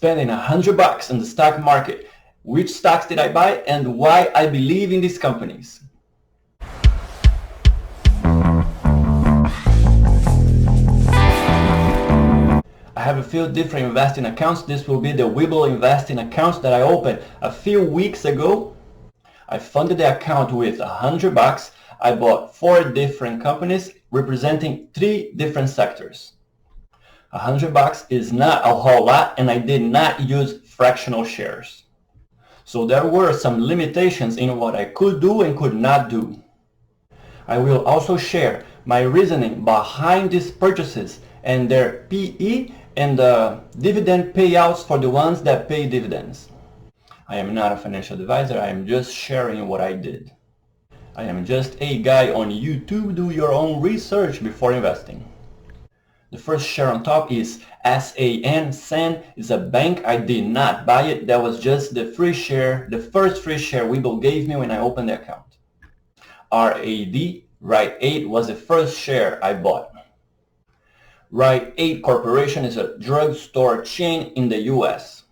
spending $100 on the stock market. Which stocks did I buy and why I believe in these companies? I have a few different investing accounts. This will be the Webull investing accounts that I opened a few weeks ago. I funded the account with $100. I bought 4 different companies representing 3 different sectors. $100 is not a whole lot, and I did not use fractional shares. So there were some limitations in what I could do and could not do. I will also share my reasoning behind these purchases and their PE and the dividend payouts for the ones that pay dividends. I am not a financial advisor, I am just sharing what I did. I am just a guy on YouTube. Do your own research before investing. The first share on top is SAN is a bank. I did not buy it. That was just the free share, the first free share Webull gave me when I opened the account. RAD, Rite Aid, was the first share I bought. Rite Aid Corporation is a drugstore chain in the US.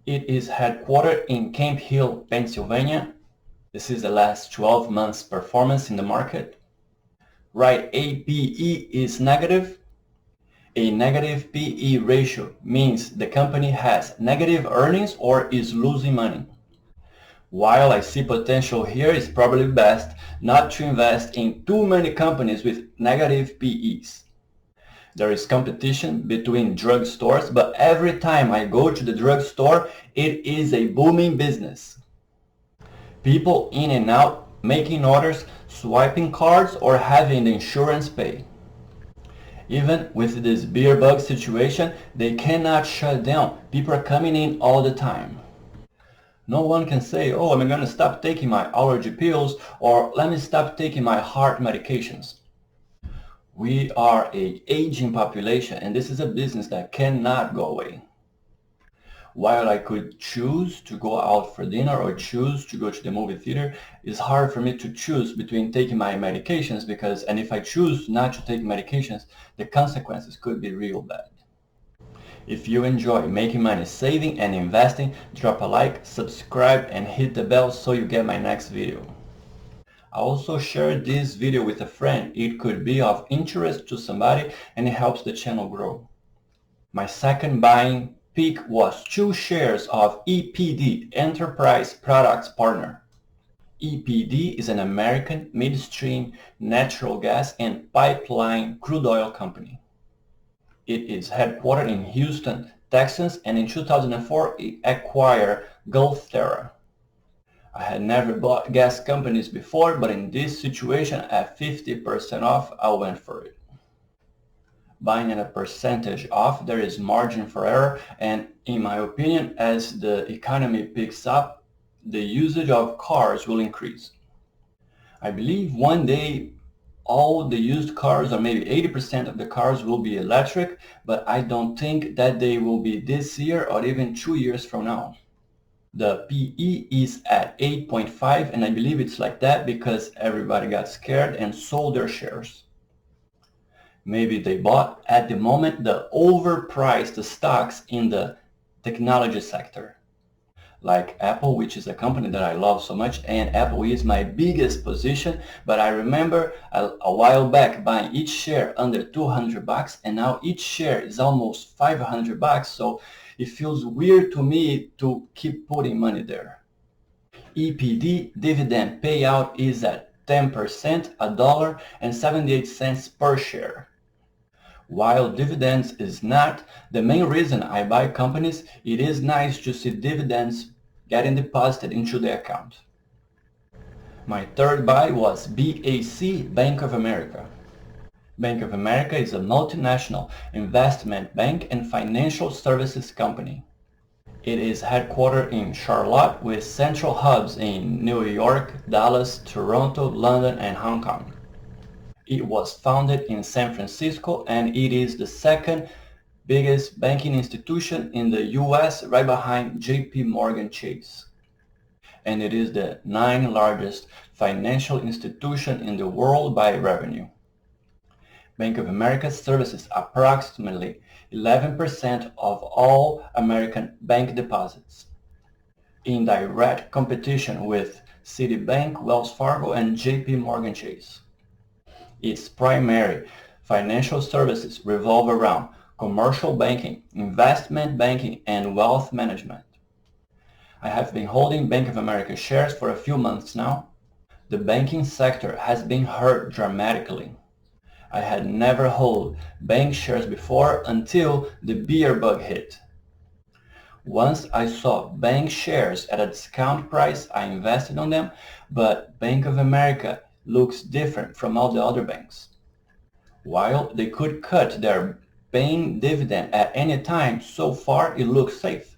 It is headquartered in Camp Hill, Pennsylvania. This is the last 12 months performance in the market. Rite Aid PE is negative. A negative PE ratio means the company has negative earnings or is losing money. While I see potential here, it's probably best not to invest in too many companies with negative PEs. There is competition between drugstores, but every time I go to the drugstore, it is a booming business. People in and out, making orders, swiping cards, or having the insurance pay. Even with this beer bug situation, they cannot shut down. People are coming in all the time. No one can say, oh, I'm going to stop taking my allergy pills, or let me stop taking my heart medications. We are an aging population, and this is a business that cannot go away. While I could choose to go out for dinner or choose to go to the movie theater, it's hard for me to choose between taking my medications and if I choose not to take medications, the consequences could be real bad. If you enjoy making money, saving and investing, drop a like, subscribe and hit the bell so you get my next video. I also share this video with a friend. It could be of interest to somebody and it helps the channel grow. My second buying pick was 2 shares of EPD, Enterprise Products Partner. EPD is an American midstream natural gas and pipeline crude oil company. It is headquartered in Houston, Texas, and in 2004 it acquired GulfTerra. I had never bought gas companies before, but in this situation at 50% off, I went for it. Buying at a percentage off, there is margin for error, and in my opinion, as the economy picks up, the usage of cars will increase. I believe one day all the used cars, or maybe 80% of the cars, will be electric, but I don't think that they will be this year or even 2 years from now. The PE is at 8.5, and I believe it's like that because everybody got scared and sold their shares. Maybe they bought at the moment the overpriced stocks in the technology sector. Like Apple, which is a company that I love so much, and Apple is my biggest position, but I remember a while back buying each share under $200 and now each share is almost $500, so it feels weird to me to keep putting money there. EPD dividend payout is at 10%, $1.78 per share. While dividends is not the main reason I buy companies, it is nice to see dividends getting deposited into the account. My third buy was BAC, Bank of America. Bank of America is a multinational investment bank and financial services company. It is headquartered in Charlotte with central hubs in New York, Dallas, Toronto, London, and Hong Kong. It was founded in San Francisco and it is the second biggest banking institution in the US, right behind JP Morgan Chase. And it is the 9th largest financial institution in the world by revenue. Bank of America services approximately 11% of all American bank deposits, in direct competition with Citibank, Wells Fargo, and JP Morgan Chase. Its primary financial services revolve around commercial banking, investment banking, and wealth management. I have been holding Bank of America shares for a few months now. The banking sector has been hurt dramatically. I had never held bank shares before until the beer bug hit. Once I saw bank shares at a discount price, I invested on them, but Bank of America looks different from all the other banks. While they could cut their paying dividend at any time, so far it looks safe.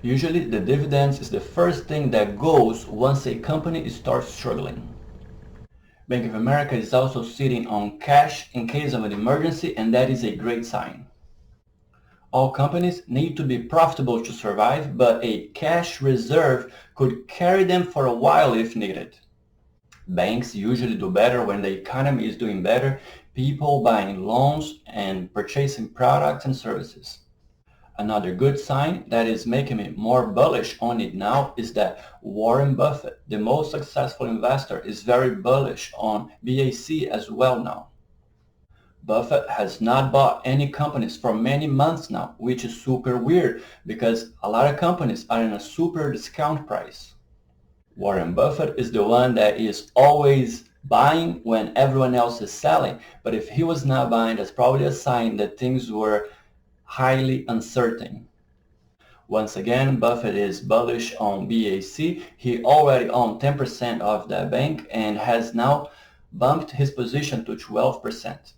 Usually the dividends is the first thing that goes once a company starts struggling. Bank of America is also sitting on cash in case of an emergency, and that is a great sign. All companies need to be profitable to survive, but a cash reserve could carry them for a while if needed. Banks usually do better when the economy is doing better, people buying loans and purchasing products and services. Another good sign that is making me more bullish on it now is that Warren Buffett, the most successful investor, is very bullish on BAC as well now. Buffett has not bought any companies for many months now, which is super weird because a lot of companies are in a super discount price. Warren Buffett is the one that is always buying when everyone else is selling, but if he was not buying, that's probably a sign that things were highly uncertain. Once again, Buffett is bullish on BAC. He already owned 10% of that bank and has now bumped his position to 12%.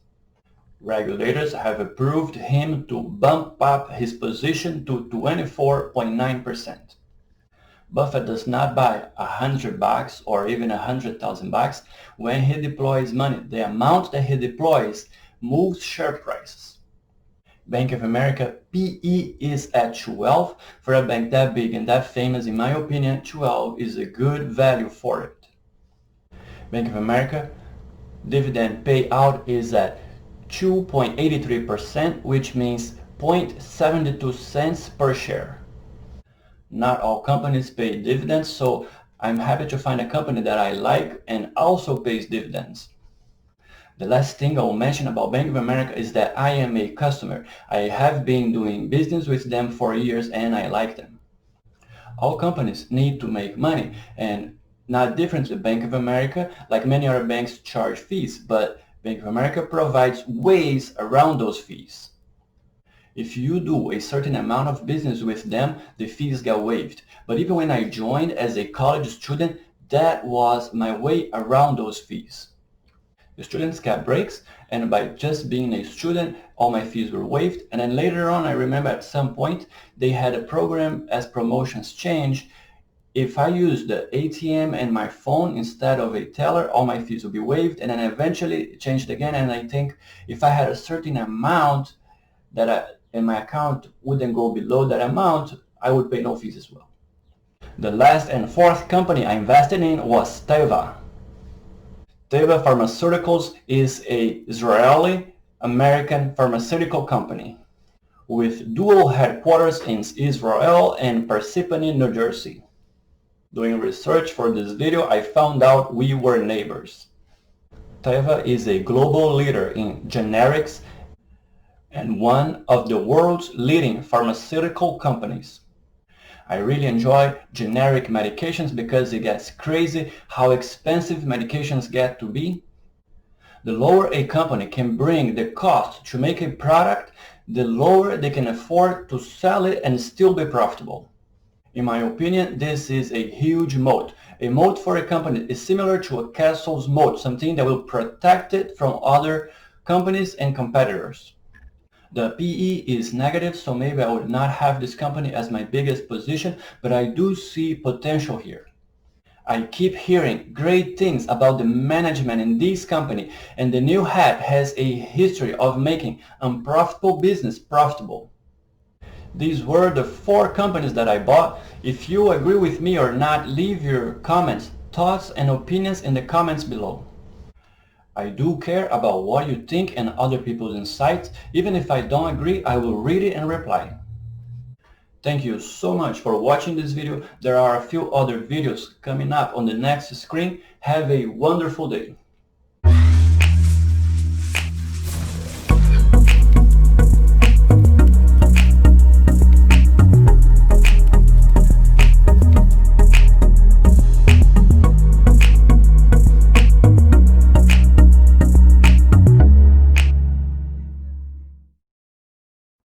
Regulators have approved him to bump up his position to 24.9%. Buffett does not buy $100 or even $100,000 when he deploys money. The amount that he deploys moves share prices. Bank of America PE is at 12. For a bank that big and that famous, in my opinion, 12 is a good value for it. Bank of America dividend payout is at 2.83%, which means 0.72 cents per share. Not all companies pay dividends, so I'm happy to find a company that I like and also pays dividends. The last thing I will mention about Bank of America is that I am a customer. I have been doing business with them for years and I like them. All companies need to make money, and not differently, Bank of America, like many other banks, charge fees, but Bank of America provides ways around those fees. If you do a certain amount of business with them, the fees get waived. But even when I joined as a college student, that was my way around those fees. The students got breaks, and by just being a student, all my fees were waived. And then later on, I remember at some point, they had a program as promotions change. If I use the ATM and my phone instead of a teller, all my fees will be waived. And then eventually it changed again. And I think if I had a certain amount that in my account wouldn't go below that amount, I would pay no fees as well. The last and fourth company I invested in was TEVA. TEVA Pharmaceuticals is an Israeli-American pharmaceutical company with dual headquarters in Israel and Parsippany, New Jersey. Doing research for this video, I found out we were neighbors. TEVA is a global leader in generics and one of the world's leading pharmaceutical companies. I really enjoy generic medications because it gets crazy how expensive medications get to be. The lower a company can bring the cost to make a product, the lower they can afford to sell it and still be profitable. In my opinion, this is a huge moat. A moat for a company is similar to a castle's moat, something that will protect it from other companies and competitors. The PE is negative, so maybe I would not have this company as my biggest position, but I do see potential here. I keep hearing great things about the management in this company, and the new head has a history of making unprofitable business profitable. These were the 4 companies that I bought. If you agree with me or not, leave your comments, thoughts, and opinions in the comments below. I do care about what you think and other people's insights. Even if I don't agree, I will read it and reply. Thank you so much for watching this video. There are a few other videos coming up on the next screen. Have a wonderful day.